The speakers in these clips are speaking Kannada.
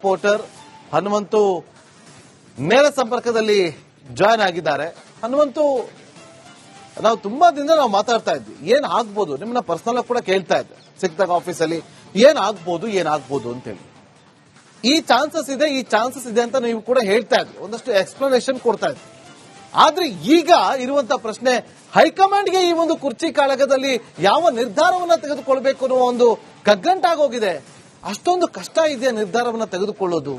ರಿಪೋರ್ಟರ್ ಹನುಮಂತು ನೇರ ಸಂಪರ್ಕದಲ್ಲಿ ಜಾಯ್ನ್ ಆಗಿದ್ದಾರೆ. ಹನುಮಂತು, ನಾವು ತುಂಬಾ ದಿನ ನಾವು ಮಾತಾಡ್ತಾ ಇದ್ವಿ, ಏನ್ ಆಗ್ಬೋದು, ನಿಮ್ಮನ್ನ ಪರ್ಸನಲ್ ಕೂಡ ಕೇಳ್ತಾ ಇದ್ದೆ ಸಿಕ್ಕಿದಾಗ ಆಫೀಸಲ್ಲಿ, ಏನ್ ಆಗ್ಬೋದು ಅಂತ ಹೇಳಿ. ಈ ಚಾನ್ಸಸ್ ಇದೆ ಅಂತ ನೀವು ಕೂಡ ಹೇಳ್ತಾ ಇದ್ವಿ, ಒಂದಷ್ಟು ಎಕ್ಸ್ಪ್ಲನೇಷನ್ ಕೊಡ್ತಾ ಇದ್ವಿ. ಆದ್ರೆ ಈಗ ಇರುವಂತ ಪ್ರಶ್ನೆ, ಹೈಕಮಾಂಡ್ಗೆ ಈ ಒಂದು ಕುರ್ಚಿ ಕಾಳಗದಲ್ಲಿ ಯಾವ ನಿರ್ಧಾರವನ್ನ ತೆಗೆದುಕೊಳ್ಬೇಕು ಅನ್ನೋ ಒಂದು ಕಗ್ಗಂಟಾಗೋಗಿದೆ. ಅಷ್ಟೊಂದು ಕಷ್ಟ ಇದೆಯಾ ನಿರ್ಧಾರವನ್ನ ತೆಗೆದುಕೊಳ್ಳೋದು?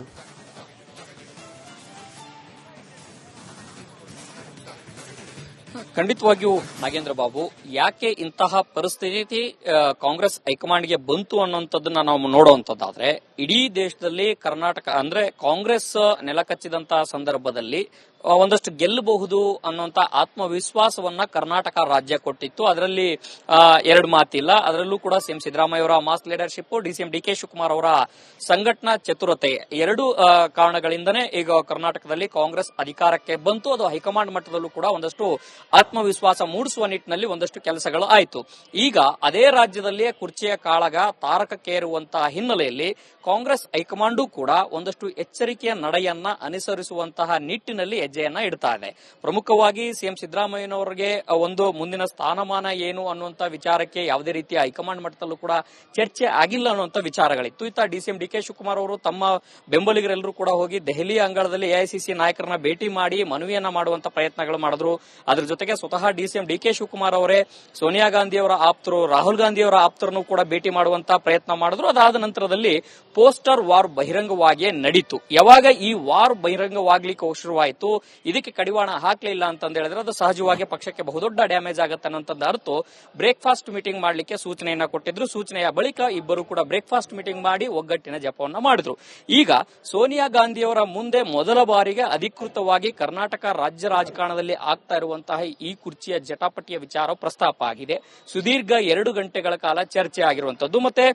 ಖಂಡಿತವಾಗಿಯೂ ನಾಗೇಂದ್ರ ಬಾಬು, ಯಾಕೆ ಇಂತಹ ಪರಿಸ್ಥಿತಿ ಕಾಂಗ್ರೆಸ್ ಹೈಕಮಾಂಡ್ಗೆ ಬಂತು ಅನ್ನೋಂಥದ್ದನ್ನ ನಾವು ನೋಡುವಂತದ್ದಾದ್ರೆ, ಇಡೀ ದೇಶದಲ್ಲಿ ಕರ್ನಾಟಕ ಅಂದ್ರೆ ಕಾಂಗ್ರೆಸ್ ನೆಲಕಚ್ಚಿದಂತಹ ಸಂದರ್ಭದಲ್ಲಿ ಒಂದಷ್ಟು ಗೆಲ್ಲಬಹುದು ಅನ್ನುವಂತ ಆತ್ಮವಿಶ್ವಾಸವನ್ನ ಕರ್ನಾಟಕ ರಾಜ್ಯ ಕೊಟ್ಟಿತ್ತು. ಅದರಲ್ಲಿ ಎರಡು ಮಾತಿಲ್ಲ. ಅದರಲ್ಲೂ ಕೂಡ ಸಿಎಂ ಸಿದ್ದರಾಮಯ್ಯ ಅವರ mass leadership, DCM DK Shivakumar ಅವರ ಸಂಘಟನಾ ಚತುರತೆ, ಎರಡು ಕಾರಣಗಳಿಂದನೇ ಈಗ ಕರ್ನಾಟಕದಲ್ಲಿ ಕಾಂಗ್ರೆಸ್ ಅಧಿಕಾರಕ್ಕೆ ಬಂತು. ಅದು ಹೈಕಮಾಂಡ್ ಮಟ್ಟದಲ್ಲೂ ಕೂಡ ಒಂದಷ್ಟು ಆತ್ಮವಿಶ್ವಾಸ ಮೂಡಿಸುವ ನಿಟ್ಟಿನಲ್ಲಿ ಒಂದಷ್ಟು ಕೆಲಸಗಳು ಆಯಿತು. ಈಗ ಅದೇ ರಾಜ್ಯದಲ್ಲಿಯೇ ಕುರ್ಚಿಯ ಕಾಳಗ ತಾರಕಕ್ಕೇರುವಂತಹ ಹಿನ್ನೆಲೆಯಲ್ಲಿ ಕಾಂಗ್ರೆಸ್ ಹೈಕಮಾಂಡು ಕೂಡ ಒಂದಷ್ಟು ಎಚ್ಚರಿಕೆಯ ನಡೆಯನ್ನ ಅನುಸರಿಸುವಂತಹ ನಿಟ್ಟಿನಲ್ಲಿ ಹೆಜ್ಜೆಯನ್ನ ಇಡ್ತಾ ಇದೆ. ಪ್ರಮುಖವಾಗಿ ಸಿಎಂ ಸಿದ್ದರಾಮಯ್ಯನವರಿಗೆ ಒಂದು ಮುಂದಿನ ಸ್ಥಾನಮಾನ ಏನು ಅನ್ನುವಂತ ವಿಚಾರಕ್ಕೆ ಯಾವುದೇ ರೀತಿಯ ಹೈಕಮಾಂಡ್ ಮಟ್ಟದಲ್ಲೂ ಕೂಡ ಚರ್ಚೆ ಆಗಿಲ್ಲ ಅನ್ನುವಂತ ವಿಚಾರಗಳಿತ್ತು. ಇತ್ತ ಡಿಸಿಎಂ ಡಿಕೆ ಶಿವಕುಮಾರ್ ಅವರು ತಮ್ಮ ಬೆಂಬಲಿಗರೆಲ್ಲರೂ ಕೂಡ ಹೋಗಿ ದೆಹಲಿಯ ಅಂಗಳದಲ್ಲಿ ಎಐಸಿಸಿ ನಾಯಕರನ್ನ ಭೇಟಿ ಮಾಡಿ ಮನವಿಯನ್ನ ಮಾಡುವಂತ ಪ್ರಯತ್ನಗಳು ಮಾಡಿದ್ರು. ಅದರ ಜೊತೆಗೆ ಸ್ವತಃ ಡಿಸಿಎಂ ಡಿಕೆ ಶಿವಕುಮಾರ್ ಅವರೇ ಸೋನಿಯಾ ಗಾಂಧಿ ಅವರ ಆಪ್ತರು, ರಾಹುಲ್ ಗಾಂಧಿ ಅವರ ಆಪ್ತರನ್ನು ಕೂಡ ಭೇಟಿ ಮಾಡುವಂತ ಪ್ರಯತ್ನ ಮಾಡಿದ್ರು. ಅದಾದ ನಂತರದಲ್ಲಿ ಪೋಸ್ಟರ್ ವಾರ್ ಬಹಿರಂಗವಾಗಿಯೇ ನಡೀತು. ಯಾವಾಗ ಈ ವಾರ್ ಬಹಿರಂಗವಾಗ್ಲಿಕ್ಕೆ ಶುರುವಾಯಿತು, ಇದಕ್ಕೆ ಕಡಿವಾಣ ಹಾಕ್ಲಿಲ್ಲ ಅಂತ ಹೇಳಿದ್ರೆ ಅದು ಸಹಜವಾಗಿ ಪಕ್ಷಕ್ಕೆ ಬಹುದೊಡ್ಡ ಡ್ಯಾಮೇಜ್ ಆಗುತ್ತೆ ಅನ್ನೋಂಥದ್ದು ಅರ್ಥ ಬ್ರೇಕ್ಫಾಸ್ಟ್ ಮೀಟಿಂಗ್ ಮಾಡಲಿಕ್ಕೆ ಸೂಚನೆಯನ್ನ ಕೊಟ್ಟಿದ್ರು. ಸೂಚನೆಯ ಬಳಿಕ ಇಬ್ಬರು ಕೂಡ ಬ್ರೇಕ್ಫಾಸ್ಟ್ ಮೀಟಿಂಗ್ ಮಾಡಿ ಒಗ್ಗಟ್ಟಿನ ಜಪವನ್ನ ಮಾಡಿದ್ರು. ಈಗ ಸೋನಿಯಾ ಗಾಂಧಿಯವರ ಮುಂದೆ ಮೊದಲ ಬಾರಿಗೆ ಅಧಿಕೃತವಾಗಿ ಕರ್ನಾಟಕ ರಾಜ್ಯ ರಾಜಕಾರಣದಲ್ಲಿ ಆಗ್ತಾ ಇರುವಂತಹ ಈ ಕುರ್ಚಿಯ ಜಟಾಪಟಿಯ ವಿಚಾರ ಪ್ರಸ್ತಾಪ ಆಗಿದೆ. ಸುದೀರ್ಘ 2 ಗಂಟೆಗಳ ಕಾಲ ಚರ್ಚೆ ಆಗಿರುವಂತದ್ದು. ಮತ್ತೆ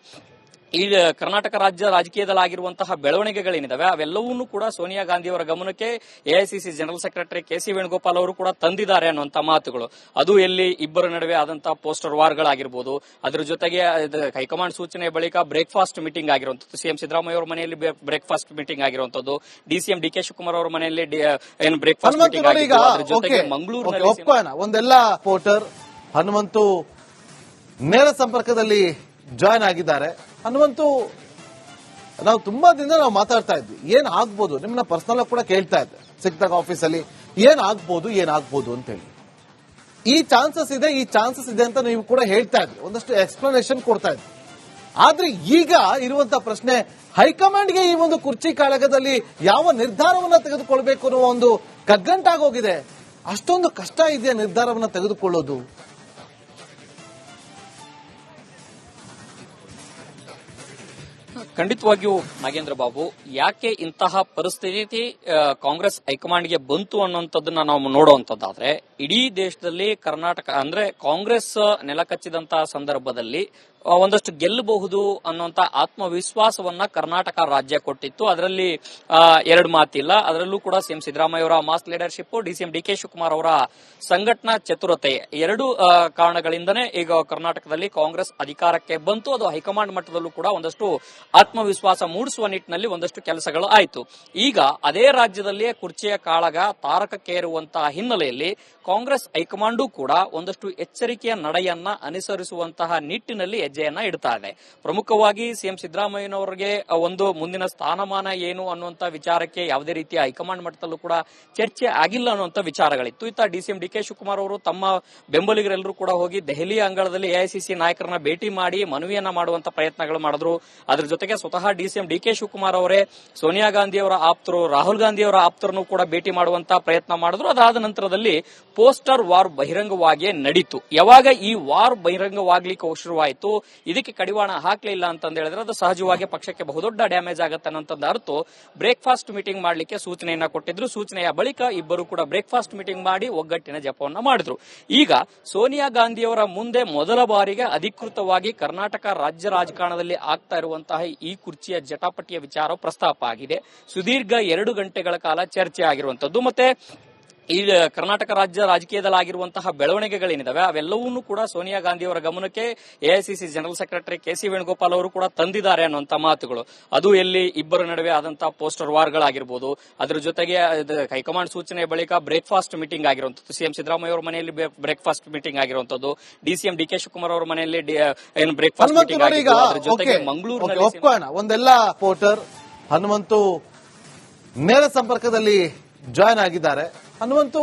ಈ ಕರ್ನಾಟಕ ರಾಜ್ಯ ರಾಜಕೀಯದಲ್ಲಾಗಿರುವಂತಹ ಬೆಳವಣಿಗೆಗಳೇನಿದಾವೆ ಅವೆಲ್ಲವನ್ನೂ ಕೂಡ ಸೋನಿಯಾ ಗಾಂಧಿಯವರ ಗಮನಕ್ಕೆ AICC general secretary KC Venugopal ಅವರು ಕೂಡ ತಂದಿದ್ದಾರೆ ಅನ್ನುವಂತ ಮಾತುಗಳು. ಅದು ಎಲ್ಲಿ ಇಬ್ಬರ ನಡುವೆ ಆದಂತಹ ಪೋಸ್ಟರ್ ವಾರ್ಗಳಾಗಿರ್ಬೋದು. ಅದರ ಜೊತೆಗೆ ಹೈಕಮಾಂಡ್ ಸೂಚನೆ ಬಳಿಕ ಬ್ರೇಕ್ಫಾಸ್ಟ್ ಮೀಟಿಂಗ್ ಆಗಿರುವಂತದ್ದು, ಸಿಎಂ ಸಿದ್ದರಾಮಯ್ಯ ಅವರ ಮನೆಯಲ್ಲಿ ಬ್ರೇಕ್ಫಾಸ್ಟ್ ಮೀಟಿಂಗ್ ಆಗಿರುವಂತದ್ದು, ಡಿಸಿಎಂ ಡಿಕೆ ಶಿವಕುಮಾರ್ ಅವರ ಮನೆಯಲ್ಲಿ ಬ್ರೇಕ್ಫಾಸ್ಟ್ ಮೀಟಿಂಗ್ ಆಗಿತ್ತು. ಅದರ ಜೊತೆಗೆ ಮಂಗಳೂರಿನಲ್ಲಿ ಒಂದೆಲ್ಲ ರಿಪೋರ್ಟರ್ ಹನುಮಂತು ನೇರ ಸಂಪರ್ಕದಲ್ಲಿ ಜಾಯ್ನ್ ಆಗಿದ್ದಾರೆ. ಹನುಮಂತು, ನಾವು ತುಂಬಾ ದಿನ ನಾವು ಮಾತಾಡ್ತಾ ಇದ್ವಿ, ಏನ್ ಆಗ್ಬೋದು, ನಿಮ್ಮನ್ನ ಪರ್ಸನಲ್ ಕೂಡ ಕೇಳ್ತಾ ಇದ್ದೆ ಸಿಕ್ಕಿದಾಗ ಆಫೀಸಲ್ಲಿ, ಏನ್ ಆಗ್ಬೋದು ಅಂತ ಹೇಳಿ. ಈ ಚಾನ್ಸಸ್ ಇದೆ ಅಂತ ನೀವು ಕೂಡ ಹೇಳ್ತಾ ಇದ್ವಿ, ಒಂದಷ್ಟು ಎಕ್ಸ್ಪ್ಲನೇಷನ್ ಕೊಡ್ತಾ ಇದ್ವಿ. ಆದ್ರೆ ಈಗ ಇರುವಂತ ಪ್ರಶ್ನೆ, ಹೈಕಮಾಂಡ್ಗೆ ಈ ಒಂದು ಕುರ್ಚಿ ಕಾಳಗದಲ್ಲಿ ಯಾವ ನಿರ್ಧಾರವನ್ನ ತೆಗೆದುಕೊಳ್ಬೇಕು ಅನ್ನೋ ಒಂದು ಕಗ್ಗಂಟಾಗೋಗಿದೆ. ಅಷ್ಟೊಂದು ಕಷ್ಟ ಇದೆಯಾ ನಿರ್ಧಾರವನ್ನ ತೆಗೆದುಕೊಳ್ಳೋದು? ಖಂಡಿತವಾಗಿಯೂ ನಾಗೇಂದ್ರ ಬಾಬು, ಯಾಕೆ ಇಂತಹ ಪರಿಸ್ಥಿತಿ ಕಾಂಗ್ರೆಸ್ ಹೈಕಮಾಂಡ್ಗೆ ಬಂತು ಅನ್ನೋಂಥದ್ದನ್ನ ನಾವು ನೋಡುವಂತದ್ದಾದ್ರೆ, ಇಡೀ ದೇಶದಲ್ಲಿ ಕರ್ನಾಟಕ ಅಂದ್ರೆ ಕಾಂಗ್ರೆಸ್ ನೆಲಕಚ್ಚಿದಂತಹ ಸಂದರ್ಭದಲ್ಲಿ ಒಂದಷ್ಟು ಗೆಲ್ಲಬಹುದು ಅನ್ನುವಂತ ಆತ್ಮವಿಶ್ವಾಸವನ್ನ ಕರ್ನಾಟಕ ರಾಜ್ಯ ಕೊಟ್ಟಿತ್ತು. ಅದರಲ್ಲಿ ಎರಡು ಮಾತಿಲ್ಲ. ಅದರಲ್ಲೂ ಕೂಡ ಸಿಎಂ ಸಿದ್ದರಾಮಯ್ಯ ಅವರ mass leadership, DCM DK Shivakumar ಅವರ ಸಂಘಟನಾ ಚತುರತೆ, ಎರಡು ಕಾರಣಗಳಿಂದನೇ ಈಗ ಕರ್ನಾಟಕದಲ್ಲಿ ಕಾಂಗ್ರೆಸ್ ಅಧಿಕಾರಕ್ಕೆ ಬಂತು. ಅದು ಹೈಕಮಾಂಡ್ ಮಟ್ಟದಲ್ಲೂ ಕೂಡ ಒಂದಷ್ಟು ಆತ್ಮವಿಶ್ವಾಸ ಮೂಡಿಸುವ ನಿಟ್ಟಿನಲ್ಲಿ ಒಂದಷ್ಟು ಕೆಲಸಗಳು ಆಯಿತು. ಈಗ ಅದೇ ರಾಜ್ಯದಲ್ಲಿಯೇ ಕುರ್ಚಿಯ ಕಾಳಗ ತಾರಕಕ್ಕೇರುವಂತಹ ಹಿನ್ನೆಲೆಯಲ್ಲಿ ಕಾಂಗ್ರೆಸ್ ಹೈಕಮಾಂಡು ಕೂಡ ಒಂದಷ್ಟು ಎಚ್ಚರಿಕೆಯ ನಡೆಯನ್ನ ಅನುಸರಿಸುವಂತಹ ನಿಟ್ಟಿನಲ್ಲಿ ಹೆಜ್ಜೆಯನ್ನ ಇಡ್ತಾ ಇದೆ. ಪ್ರಮುಖವಾಗಿ ಸಿಎಂ ಸಿದ್ದರಾಮಯ್ಯನವರಿಗೆ ಒಂದು ಮುಂದಿನ ಸ್ಥಾನಮಾನ ಏನು ಅನ್ನುವಂತ ವಿಚಾರಕ್ಕೆ ಯಾವುದೇ ರೀತಿಯ ಹೈಕಮಾಂಡ್ ಮಟ್ಟದಲ್ಲೂ ಕೂಡ ಚರ್ಚೆ ಆಗಿಲ್ಲ ಅನ್ನುವಂತ ವಿಚಾರಗಳಿತ್ತು. ಇತ್ತ ಡಿಸಿಎಂ ಡಿಕೆ ಶಿವಕುಮಾರ್ ಅವರು ತಮ್ಮ ಬೆಂಬಲಿಗರೆಲ್ಲರೂ ಕೂಡ ಹೋಗಿ ದೆಹಲಿಯ ಅಂಗಳದಲ್ಲಿ ಎಐಸಿಸಿ ನಾಯಕರನ್ನ ಭೇಟಿ ಮಾಡಿ ಮನವಿಯನ್ನ ಮಾಡುವಂತ ಪ್ರಯತ್ನಗಳು ಮಾಡಿದ್ರು. ಅದರ ಜೊತೆಗೆ ಸ್ವತಃ ಡಿಸಿಎಂ ಡಿಕೆ ಶಿವಕುಮಾರ್ ಅವರೇ ಸೋನಿಯಾ ಗಾಂಧಿ ಅವರ ಆಪ್ತರು, ರಾಹುಲ್ ಗಾಂಧಿ ಅವರ ಆಪ್ತರನ್ನು ಕೂಡ ಭೇಟಿ ಮಾಡುವಂತ ಪ್ರಯತ್ನ ಮಾಡಿದ್ರು. ಅದಾದ ನಂತರದಲ್ಲಿ ಪೋಸ್ಟರ್ ವಾರ್ ಬಹಿರಂಗವಾಗಿಯೇ ನಡೀತು. ಯಾವಾಗ ಈ ವಾರ್ ಬಹಿರಂಗವಾಗ್ಲಿಕ್ಕೆ ಶುರುವಾಯಿತು, ಇದಕ್ಕೆ ಕಡಿವಾಣ ಹಾಕ್ಲಿಲ್ಲ ಅಂತ ಹೇಳಿದ್ರೆ ಅದು ಸಹಜವಾಗಿ ಪಕ್ಷಕ್ಕೆ ಬಹುದೊಡ್ಡ ಡ್ಯಾಮೇಜ್ ಆಗುತ್ತೆ ಅನ್ನೋಂಥದ್ದು ಅರ್ಥ ಬ್ರೇಕ್ಫಾಸ್ಟ್ ಮೀಟಿಂಗ್ ಮಾಡಲಿಕ್ಕೆ ಸೂಚನೆಯನ್ನ ಕೊಟ್ಟಿದ್ರು. ಸೂಚನೆಯ ಬಳಿಕ ಇಬ್ಬರು ಕೂಡ ಬ್ರೇಕ್ಫಾಸ್ಟ್ ಮೀಟಿಂಗ್ ಮಾಡಿ ಒಗ್ಗಟ್ಟಿನ ಜಪವನ್ನ ಮಾಡಿದ್ರು. ಈಗ ಸೋನಿಯಾ ಗಾಂಧಿಯವರ ಮುಂದೆ ಮೊದಲ ಬಾರಿಗೆ ಅಧಿಕೃತವಾಗಿ ಕರ್ನಾಟಕ ರಾಜ್ಯ ರಾಜಕಾರಣದಲ್ಲಿ ಆಗ್ತಾ ಇರುವಂತಹ ಈ ಕುರ್ಚಿಯ ಜಟಾಪಟಿಯ ವಿಚಾರ ಪ್ರಸ್ತಾಪ ಆಗಿದೆ. ಸುದೀರ್ಘ 2 ಗಂಟೆಗಳ ಕಾಲ ಚರ್ಚೆ ಆಗಿರುವಂತದ್ದು. ಮತ್ತೆ ಈ ಕರ್ನಾಟಕ ರಾಜ್ಯ ರಾಜಕೀಯದಲ್ಲಿ ಆಗಿರುವಂತಹ ಬೆಳವಣಿಗೆಗಳೇನಿದಾವೆ ಅವೆಲ್ಲವನ್ನೂ ಕೂಡ ಸೋನಿಯಾ ಗಾಂಧಿ ಅವರ ಗಮನಕ್ಕೆ AICC general secretary KC Venugopal ಅವರು ಕೂಡ ತಂದಿದ್ದಾರೆ ಅನ್ನುವಂತ ಮಾತುಗಳು. ಅದು ಎಲ್ಲಿ ಇಬ್ಬರ ನಡುವೆ ಆದಂತಹ ಪೋಸ್ಟರ್ ವಾರ್ಗಳಾಗಿರ್ಬೋದು, ಅದರ ಜೊತೆಗೆ ಹೈಕಮಾಂಡ್ ಸೂಚನೆ ಬಳಿಕ ಬ್ರೇಕ್ಫಾಸ್ಟ್ ಮೀಟಿಂಗ್ ಆಗಿರುವಂತದ್ದು, ಸಿಎಂ ಸಿದ್ದರಾಮಯ್ಯ ಅವರ ಮನೆಯಲ್ಲಿ ಬ್ರೇಕ್ಫಾಸ್ಟ್ ಮೀಟಿಂಗ್ ಆಗಿರುವಂತದ್ದು, ಡಿಸಿಎಂ ಡಿಕೆ ಶಿವಕುಮಾರ್ ಅವರ ಮನೆಯಲ್ಲಿ ಏನು ಬ್ರೇಕ್ಫಾಸ್ಟ್ ಮೀಟಿಂಗ್ ಆಗಿತ್ತು. ಅದರ ಜೊತೆಗೆ ಮಂಗಳೂರಿನಲ್ಲಿ ಒಂದೆಲ್ಲ ಪೋರ್ಟರ್ ಹನುಮಂತು ನೇರ ಸಂಪರ್ಕದಲ್ಲಿ ಜಾಯ್ನ್ ಆಗಿದ್ದಾರೆ. ಹನುಮಂತು,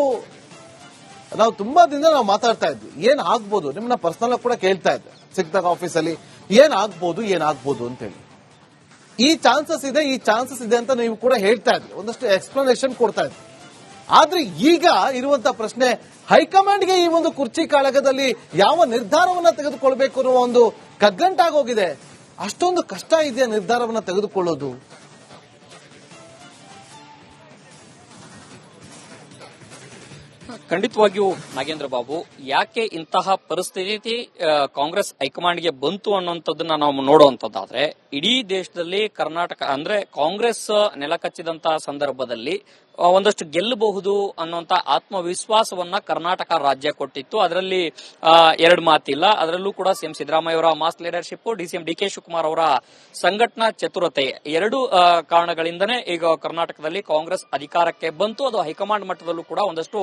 ನಾವು ತುಂಬಾ ದಿನ ನಾವು ಮಾತಾಡ್ತಾ ಇದ್ವಿ ಏನ್ ಆಗ್ಬೋದು, ನಿಮ್ಮನ್ನ ಪರ್ಸನಲ್ ಕೂಡ ಕೇಳ್ತಾ ಇದ್ದೆ ಸಿಕ್ಕಿದಾಗ ಆಫೀಸಲ್ಲಿ ಏನ್ ಆಗ್ಬೋದು ಅಂತ ಹೇಳಿ. ಈ ಚಾನ್ಸಸ್ ಇದೆ ಅಂತ ನೀವು ಕೂಡ ಹೇಳ್ತಾ ಇದ್ರಿ, ಒಂದಷ್ಟು ಎಕ್ಸ್ಪ್ಲನೇಷನ್ ಕೊಡ್ತಾ ಇದ್ರಿ. ಆದ್ರೆ ಈಗ ಇರುವಂತ ಪ್ರಶ್ನೆ, ಹೈಕಮಾಂಡ್ಗೆ ಈ ಒಂದು ಕುರ್ಚಿ ಕಾಳಗದಲ್ಲಿ ಯಾವ ನಿರ್ಧಾರವನ್ನ ತೆಗೆದುಕೊಳ್ಬೇಕು ಅನ್ನೋ ಒಂದು ಕಗ್ಗಂಟಾಗೋಗಿದೆ. ಅಷ್ಟೊಂದು ಕಷ್ಟ ಇದೆಯಾ ನಿರ್ಧಾರವನ್ನ ತೆಗೆದುಕೊಳ್ಳೋದು? ಖಂಡಿತವಾಗಿಯೂ ನಾಗೇಂದ್ರ ಬಾಬು, ಯಾಕೆ ಇಂತಹ ಪರಿಸ್ಥಿತಿ ಕಾಂಗ್ರೆಸ್ ಹೈಕಮಾಂಡ್ಗೆ ಬಂತು ಅನ್ನುವಂಥದ್ದನ್ನ ನಾವು ನೋಡುವಂತದ್ದಾದ್ರೆ, ಇಡೀ ದೇಶದಲ್ಲಿ ಕರ್ನಾಟಕ ಅಂದ್ರೆ ಕಾಂಗ್ರೆಸ್ ನೆಲಕಚ್ಚಿದಂತಹ ಸಂದರ್ಭದಲ್ಲಿ ಒಂದಷ್ಟು ಗೆಲ್ಲಬಹುದು ಅನ್ನುವಂತ ಆತ್ಮವಿಶ್ವಾಸವನ್ನ ಕರ್ನಾಟಕ ರಾಜ್ಯ ಕೊಟ್ಟಿತ್ತು. ಅದರಲ್ಲಿ ಎರಡು ಮಾತಿಲ್ಲ. ಅದರಲ್ಲೂ ಕೂಡ ಸಿಎಂ ಸಿದ್ದರಾಮಯ್ಯ ಅವರ mass leadership, DCM DK Shivakumar ಅವರ ಸಂಘಟನಾ ಚತುರತೆ, ಎರಡು ಕಾರಣಗಳಿಂದನೇ ಈಗ ಕರ್ನಾಟಕದಲ್ಲಿ ಕಾಂಗ್ರೆಸ್ ಅಧಿಕಾರಕ್ಕೆ ಬಂತು. ಅದು ಹೈಕಮಾಂಡ್ ಮಟ್ಟದಲ್ಲೂ ಕೂಡ ಒಂದಷ್ಟು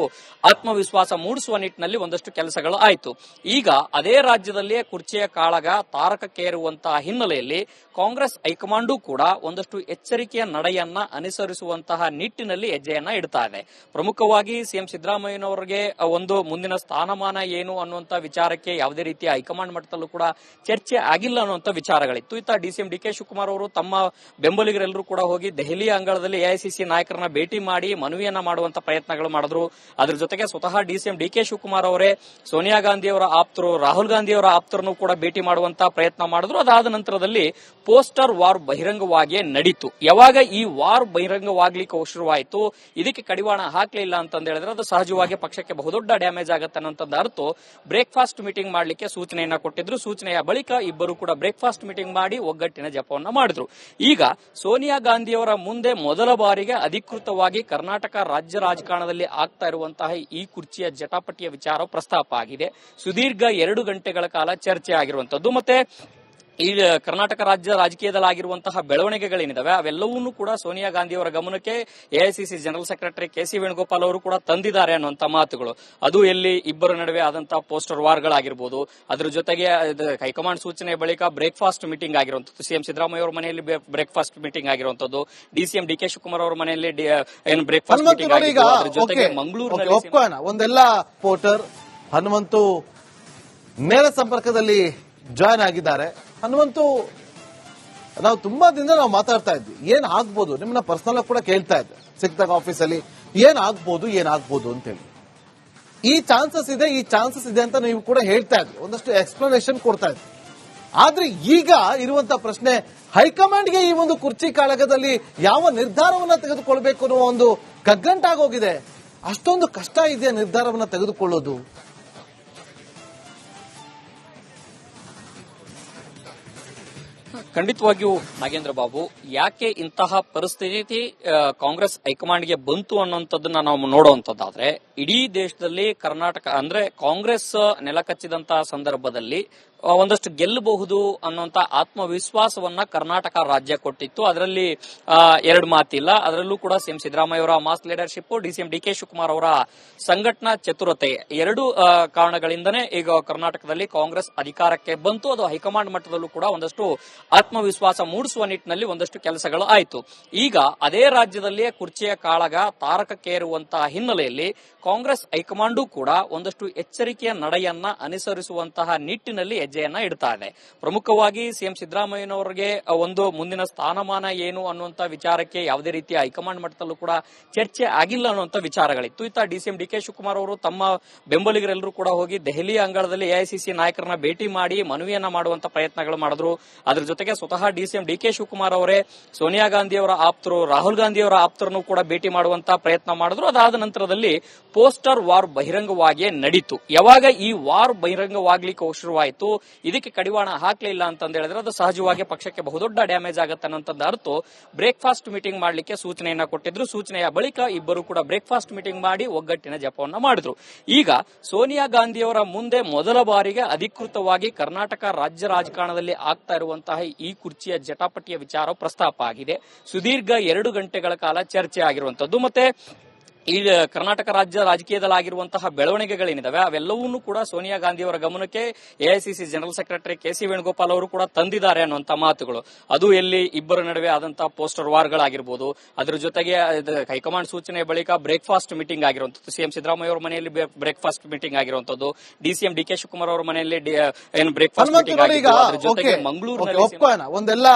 ಆತ್ಮವಿಶ್ವಾಸ ಮೂಡಿಸುವ ನಿಟ್ಟಿನಲ್ಲಿ ಒಂದಷ್ಟು ಕೆಲಸಗಳು ಆಯಿತು. ಈಗ ಅದೇ ರಾಜ್ಯದಲ್ಲಿಯೇ ಕುರ್ಚಿಯ ಕಾಳಗ ತಾರಕಕ್ಕೇರುವಂತಹ ಹಿನ್ನೆಲೆಯಲ್ಲಿ ಕಾಂಗ್ರೆಸ್ ಹೈಕಮಾಂಡು ಕೂಡ ಒಂದಷ್ಟು ಎಚ್ಚರಿಕೆಯ ನಡೆಯನ್ನ ಅನುಸರಿಸುವಂತಹ ನಿಟ್ಟಿನಲ್ಲಿ ಹೆಜ್ಜೆಯನ್ನ ಇಡ್ತಾ ಇದೆ. ಪ್ರಮುಖವಾಗಿ ಸಿಎಂ ಸಿದ್ದರಾಮಯ್ಯನವರಿಗೆ ಒಂದು ಮುಂದಿನ ಸ್ಥಾನಮಾನ ಏನು ಅನ್ನುವಂತ ವಿಚಾರಕ್ಕೆ ಯಾವುದೇ ರೀತಿಯ ಹೈಕಮಾಂಡ್ ಮಟ್ಟದಲ್ಲೂ ಕೂಡ ಚರ್ಚೆ ಆಗಿಲ್ಲ ಅನ್ನುವಂತ ವಿಚಾರಗಳಿತ್ತು. ಇತ್ತ ಡಿಸಿಎಂ ಡಿಕೆ ಶಿವಕುಮಾರ್ ಅವರು ತಮ್ಮ ಬೆಂಬಲಿಗರೆಲ್ಲರೂ ಕೂಡ ಹೋಗಿ ದೆಹಲಿಯ ಅಂಗಳದಲ್ಲಿ ಎಐಸಿಸಿ ನಾಯಕರನ್ನ ಭೇಟಿ ಮಾಡಿ ಮನವಿಯನ್ನ ಮಾಡುವಂತ ಪ್ರಯತ್ನಗಳು ಮಾಡಿದ್ರು. ಅದ್ರ ಜೊತೆಗೆ ಸ್ವತಃ ಡಿಸಿಎಂ ಡಿಕೆ ಶಿವಕುಮಾರ್ ಅವರೇ ಸೋನಿಯಾ ಗಾಂಧಿ ಅವರ ಆಪ್ತರು, ರಾಹುಲ್ ಗಾಂಧಿ ಅವರ ಆಪ್ತರನ್ನು ಕೂಡ ಭೇಟಿ ಮಾಡುವಂತ ಪ್ರಯತ್ನ ಮಾಡಿದ್ರು. ಅದಾದ ನಂತರದಲ್ಲಿ ಪೋಸ್ಟರ್ ವಾರ್ ಬಹಿರಂಗವಾಗಿಯೇ ನಡೀತು. ಯಾವಾಗ ಈ ವಾರ್ ಬಹಿರಂಗವಾಗ್ಲಿಕ್ಕೆ ಶುರುವಾಯಿತು, ಇದಕ್ಕೆ ಕಡಿವಾಣ ಹಾಕಲಿಲ್ಲ ಅಂತಂದ ಹೇಳಿದ್ರೆ ಅದು ಸಹಜವಾಗಿ ಪಕ್ಷಕ್ಕೆ ಬಹುದೊಡ್ಡ ಡ್ಯಾಮೇಜ್ ಆಗುತ್ತೆ ಅನ್ನೋಂಥದ್ದು ಅರ್ಥ ಬ್ರೇಕ್ಫಾಸ್ಟ್ ಮೀಟಿಂಗ್ ಮಾಡಲಿಕ್ಕೆ ಸೂಚನೆಯನ್ನ ಕೊಟ್ಟಿದ್ರು. ಸೂಚನೆಯ ಬಳಿಕ ಇಬ್ಬರು ಕೂಡ ಬ್ರೇಕ್ಫಾಸ್ಟ್ ಮೀಟಿಂಗ್ ಮಾಡಿ ಒಗ್ಗಟ್ಟಿನ ಜಪವನ್ನ ಮಾಡಿದ್ರು. ಈಗ ಸೋನಿಯಾ ಗಾಂಧಿಯವರ ಮುಂದೆ ಮೊದಲ ಬಾರಿಗೆ ಅಧಿಕೃತವಾಗಿ ಕರ್ನಾಟಕ ರಾಜ್ಯ ರಾಜಕಾರಣದಲ್ಲಿ ಆಗ್ತಾ ಇರುವಂತಹ ಈ ಕುರ್ಚಿಯ ಜಟಾಪಟಿಯ ವಿಚಾರ ಪ್ರಸ್ತಾಪ ಆಗಿದೆ. ಸುದೀರ್ಘ 2 ಗಂಟೆಗಳ ಕಾಲ ಚರ್ಚೆ ಆಗಿರುವಂತದ್ದು. ಮತ್ತೆ ಈ ಕರ್ನಾಟಕ ರಾಜ್ಯ ರಾಜಕೀಯದಲ್ಲಿ ಆಗಿರುವಂತಹ ಬೆಳವಣಿಗೆಗಳೇನಿದಾವೆ ಅವೆಲ್ಲವನ್ನೂ ಕೂಡ ಸೋನಿಯಾ ಗಾಂಧಿ ಅವರ ಗಮನಕ್ಕೆ AICC general secretary KC Venugopal ಅವರು ಕೂಡ ತಂದಿದ್ದಾರೆ ಅನ್ನುವಂತ ಮಾತುಗಳು. ಅದು ಎಲ್ಲಿ ಇಬ್ಬರ ನಡುವೆ ಆದಂತಹ ಪೋಸ್ಟರ್ ವಾರ್ಗಳಾಗಿರ್ಬೋದು, ಅದರ ಜೊತೆಗೆ ಹೈಕಮಾಂಡ್ ಸೂಚನೆ ಬಳಿಕ ಬ್ರೇಕ್ಫಾಸ್ಟ್ ಮೀಟಿಂಗ್ ಆಗಿರುವಂತದ್ದು, ಸಿಎಂ ಸಿದ್ದರಾಮಯ್ಯ ಅವರ ಮನೆಯಲ್ಲಿ ಬ್ರೇಕ್ಫಾಸ್ಟ್ ಮೀಟಿಂಗ್ ಆಗಿರುವಂತದ್ದು, ಡಿಸಿಎಂ ಡಿಕೆ ಶಿವಕುಮಾರ್ ಅವರ ಮನೆಯಲ್ಲಿ ಏನು ಬ್ರೇಕ್ಫಾಸ್ಟ್ ಮೀಟಿಂಗ್ ಆಗಿತ್ತು. ಅದರ ಜೊತೆಗೆ ಮಂಗಳೂರಿನಲ್ಲಿ ಒಂದೆಲ್ಲ ಪೋರ್ಟರ್ ಹನುಮಂತು ನೇರ ಸಂಪರ್ಕದಲ್ಲಿ ಜಾಯ್ನ್ ಆಗಿದ್ದಾರೆ. ಹನುಮಂತು, ನಾವು ತುಂಬಾ ದಿನ ನಾವು ಮಾತಾಡ್ತಾ ಇದ್ವಿ ಏನ್ ಆಗ್ಬೋದು, ನಿಮ್ಮನ್ನ ಪರ್ಸನಲ್ ಕೂಡ ಕೇಳ್ತಾ ಇದ್ದೆ ಸಿಕ್ಕಿದಾಗ ಆಫೀಸಲ್ಲಿ ಏನ್ ಆಗ್ಬೋದು ಅಂತ ಹೇಳಿ. ಈ ಚಾನ್ಸಸ್ ಇದೆ ಅಂತ ನೀವು ಕೂಡ ಹೇಳ್ತಾ ಇದ್ರಿ, ಒಂದಷ್ಟು ಎಕ್ಸ್ಪ್ಲನೇಷನ್ ಕೊಡ್ತಾ ಇದ್ರಿ. ಆದ್ರೆ ಈಗ ಇರುವಂತ ಪ್ರಶ್ನೆ, ಹೈಕಮಾಂಡ್ಗೆ ಈ ಒಂದು ಕುರ್ಚಿ ಕಾಳಗದಲ್ಲಿ ಯಾವ ನಿರ್ಧಾರವನ್ನ ತೆಗೆದುಕೊಳ್ಬೇಕು ಅನ್ನೋ ಒಂದು ಕಗ್ಗಂಟಾಗೋಗಿದೆ. ಅಷ್ಟೊಂದು ಕಷ್ಟ ಇದೆಯಾ ನಿರ್ಧಾರವನ್ನ ತೆಗೆದುಕೊಳ್ಳೋದು? ಖಂಡಿತವಾಗಿಯೂ ನಾಗೇಂದ್ರ ಬಾಬು, ಯಾಕೆ ಇಂತಹ ಪರಿಸ್ಥಿತಿ ಕಾಂಗ್ರೆಸ್ ಹೈಕಮಾಂಡ್ಗೆ ಬಂತು ಅನ್ನುವಂಥದ್ದನ್ನ ನಾವು ನೋಡುವಂತದ್ದಾದ್ರೆ, ಇಡೀ ದೇಶದಲ್ಲಿ ಕರ್ನಾಟಕ ಅಂದ್ರೆ ಕಾಂಗ್ರೆಸ್ ನೆಲಕಚ್ಚಿದಂತಹ ಸಂದರ್ಭದಲ್ಲಿ ಒಂದಷ್ಟು ಗೆಲ್ಲಬಹುದು ಅನ್ನುವಂತ ಆತ್ಮವಿಶ್ವಾಸವನ್ನ ಕರ್ನಾಟಕ ರಾಜ್ಯ ಕೊಟ್ಟಿತ್ತು. ಅದರಲ್ಲಿ ಎರಡು ಮಾತಿಲ್ಲ. ಅದರಲ್ಲೂ ಕೂಡ ಸಿಎಂ ಸಿದ್ದರಾಮಯ್ಯ ಅವರ mass leadership, DCM DK Shivakumar ಅವರ ಸಂಘಟನಾ ಚತುರತೆ, ಎರಡು ಕಾರಣಗಳಿಂದನೇ ಈಗ ಕರ್ನಾಟಕದಲ್ಲಿ ಕಾಂಗ್ರೆಸ್ ಅಧಿಕಾರಕ್ಕೆ ಬಂತು. ಅದು ಹೈಕಮಾಂಡ್ ಮಟ್ಟದಲ್ಲೂ ಕೂಡ ಒಂದಷ್ಟು ಆತ್ಮವಿಶ್ವಾಸ ಮೂಡಿಸುವ ನಿಟ್ಟಿನಲ್ಲಿ ಒಂದಷ್ಟು ಕೆಲಸಗಳು ಆಯಿತು. ಈಗ ಅದೇ ರಾಜ್ಯದಲ್ಲಿಯೇ ಕುರ್ಚಿಯ ಕಾಳಗ ತಾರಕಕ್ಕೇರುವಂತಹ ಹಿನ್ನೆಲೆಯಲ್ಲಿ ಕಾಂಗ್ರೆಸ್ ಹೈಕಮಾಂಡು ಕೂಡ ಒಂದಷ್ಟು ಎಚ್ಚರಿಕೆಯ ನಡೆಯನ್ನ ಅನುಸರಿಸುವಂತಹ ನಿಟ್ಟಿನಲ್ಲಿ ಹೆಜ್ಜೆಯನ್ನ ಇಡ್ತಾ ಇದೆ. ಪ್ರಮುಖವಾಗಿ ಸಿಎಂ ಸಿದ್ದರಾಮಯ್ಯನವರಿಗೆ ಒಂದು ಮುಂದಿನ ಸ್ಥಾನಮಾನ ಏನು ಅನ್ನುವಂತ ವಿಚಾರಕ್ಕೆ ಯಾವುದೇ ರೀತಿಯ ಹೈಕಮಾಂಡ್ ಮಟ್ಟದಲ್ಲೂ ಕೂಡ ಚರ್ಚೆ ಆಗಿಲ್ಲ ಅನ್ನುವಂತ ವಿಚಾರಗಳಿತ್ತು. ಇತ್ತ ಡಿಸಿಎಂ ಡಿಕೆ ಶಿವಕುಮಾರ್ ಅವರು ತಮ್ಮ ಬೆಂಬಲಿಗರೆಲ್ಲರೂ ಕೂಡ ಹೋಗಿ ದೆಹಲಿಯ ಅಂಗಳದಲ್ಲಿ ಎಐಸಿಸಿ ನಾಯಕರನ್ನ ಭೇಟಿ ಮಾಡಿ ಮನವಿಯನ್ನ ಮಾಡುವಂತ ಪ್ರಯತ್ನಗಳು ಮಾಡಿದ್ರು. ಅದ್ರ ಜೊತೆಗೆ ಸ್ವತಃ ಡಿಸಿಎಂ ಡಿಕೆ ಶಿವಕುಮಾರ್ ಅವರೇ ಸೋನಿಯಾ ಗಾಂಧಿ ಅವರ ಆಪ್ತರು, ರಾಹುಲ್ ಗಾಂಧಿ ಅವರ ಆಪ್ತರನ್ನು ಕೂಡ ಭೇಟಿ ಮಾಡುವಂತ ಪ್ರಯತ್ನ ಮಾಡಿದ್ರು. ಅದಾದ ನಂತರದಲ್ಲಿ ಪೋಸ್ಟರ್ ವಾರ್ ಬಹಿರಂಗವಾಗಿಯೇ ನಡೀತು. ಯಾವಾಗ ಈ ವಾರ್ ಬಹಿರಂಗವಾಗ್ಲಿಕ್ಕೆ ಶುರುವಾಯಿತು, ಇದಕ್ಕೆ ಕಡಿವಾಣ ಹಾಕ್ಲಿಲ್ಲ ಅಂತ ಹೇಳಿದ್ರೆ ಅದು ಸಹಜವಾಗಿ ಪಕ್ಷಕ್ಕೆ ಬಹುದೊಡ್ಡ ಡ್ಯಾಮೇಜ್ ಆಗುತ್ತೆ ಅನ್ನೋಂಥದ್ದು ಅರ್ಥ ಬ್ರೇಕ್ಫಾಸ್ಟ್ ಮೀಟಿಂಗ್ ಮಾಡ್ಲಿಕ್ಕೆ ಸೂಚನೆಯನ್ನ ಕೊಟ್ಟಿದ್ರು. ಸೂಚನೆಯ ಬಳಿಕ ಇಬ್ಬರು ಕೂಡ ಬ್ರೇಕ್ಫಾಸ್ಟ್ ಮೀಟಿಂಗ್ ಮಾಡಿ ಒಗ್ಗಟ್ಟಿನ ಜಪವನ್ನ ಮಾಡಿದ್ರು. ಈಗ ಸೋನಿಯಾ ಗಾಂಧಿಯವರ ಮುಂದೆ ಮೊದಲ ಬಾರಿಗೆ ಅಧಿಕೃತವಾಗಿ ಕರ್ನಾಟಕ ರಾಜ್ಯ ರಾಜಕಾರಣದಲ್ಲಿ ಆಗ್ತಾ ಇರುವಂತಹ ಈ ಕುರ್ಚಿಯ ಜಟಾಪಟಿಯ ವಿಚಾರ ಪ್ರಸ್ತಾಪ ಆಗಿದೆ. ಸುದೀರ್ಘ 2 ಗಂಟೆಗಳ ಕಾಲ ಚರ್ಚೆ ಆಗಿರುವಂತದ್ದು. ಮತ್ತೆ ಈ ಕರ್ನಾಟಕ ರಾಜ್ಯ ರಾಜಕೀಯದಲ್ಲಾಗಿರುವಂತಹ ಬೆಳವಣಿಗೆಗಳೇನಿದಾವೆ ಅವೆಲ್ಲವನ್ನೂ ಕೂಡ ಸೋನಿಯಾ ಗಾಂಧಿಯವರ ಗಮನಕ್ಕೆ AICC general secretary KC Venugopal ಅವರು ಕೂಡ ತಂದಿದ್ದಾರೆ ಅನ್ನುವಂತ ಮಾತುಗಳು. ಅದು ಎಲ್ಲಿ ಇಬ್ಬರ ನಡುವೆ ಆದಂತಹ ಪೋಸ್ಟರ್ ವಾರ್ಗಳಾಗಿರ್ಬೋದು, ಅದ್ರ ಜೊತೆಗೆ ಹೈಕಮಾಂಡ್ ಸೂಚನೆ ಬಳಿಕ ಬ್ರೇಕ್ಫಾಸ್ಟ್ ಮೀಟಿಂಗ್ ಆಗಿರುವಂತದ್ದು, ಸಿಎಂ ಸಿದ್ದರಾಮಯ್ಯ ಅವರ ಮನೆಯಲ್ಲಿ ಬ್ರೇಕ್ಫಾಸ್ಟ್ ಮೀಟಿಂಗ್ ಆಗಿರುವಂತದ್ದು, ಡಿಸಿಎಂ ಡಿಕೆ ಶಿವಕುಮಾರ್ ಅವರ ಮನೆಯಲ್ಲಿ ಬ್ರೇಕ್ಫಾಸ್ಟ್ ಮೀಟಿಂಗ್ ಆಗಿರುವುದು, ಅದ್ರ ಜೊತೆಗೆ ಮಂಗಳೂರಿನಲ್ಲಿ ಒಂದೆಲ್ಲ